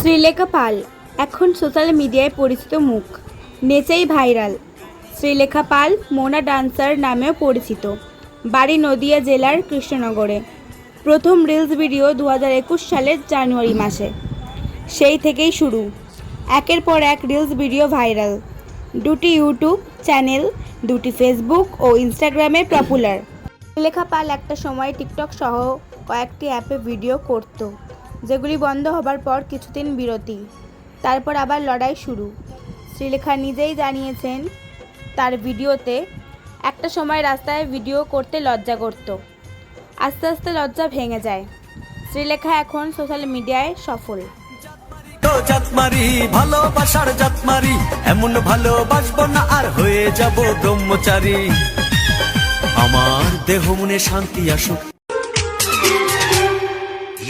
শ্রীলেখা পাল এখন সোশ্যাল মিডিয়ায় পরিচিত মুখ, নেচেই ভাইরাল। শ্রীলেখা পাল মোনা ডান্সার নামেও পরিচিত। বাড়ি নদিয়া জেলার কৃষ্ণনগরে। প্রথম রিলস ভিডিও 2021 সালের জানুয়ারি মাসে। সেই থেকেই শুরু, একের পর এক রিলস ভিডিও ভাইরাল। দুটি ইউটিউব চ্যানেল, দুটি ফেসবুক ও ইনস্টাগ্রামে পপুলার। শ্রীলেখা পাল একটা সময় টিকটক সহ কয়েকটি অ্যাপে ভিডিও করত, যেগুলি বন্ধ হবার পর কিছুদিন বিরতি, তারপর আবার লড়াই শুরু। শ্রীলেখা নিজেই জানিয়েছেন তার ভিডিওতে, একটা সময় রাস্তায় ভিডিও করতে লজ্জা করত, আস্তে আস্তে লজ্জা ভেঙে যায়। শ্রীলেখা এখন সোশ্যাল মিডিয়ায় সফল। জাতমারি ভালোবাসার জাতমারি, এমন ভালোবাসবো না আর হয়ে যাব ব্রহ্মচারী। আমার দেহ মনে শান্তি আসুক।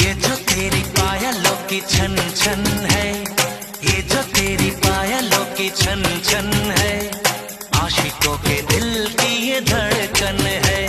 ये जो तेरी पायलों की छन छन है, ये जो तेरी पायलों की छन छन है, आशिकों के दिल की ये धड़कन है।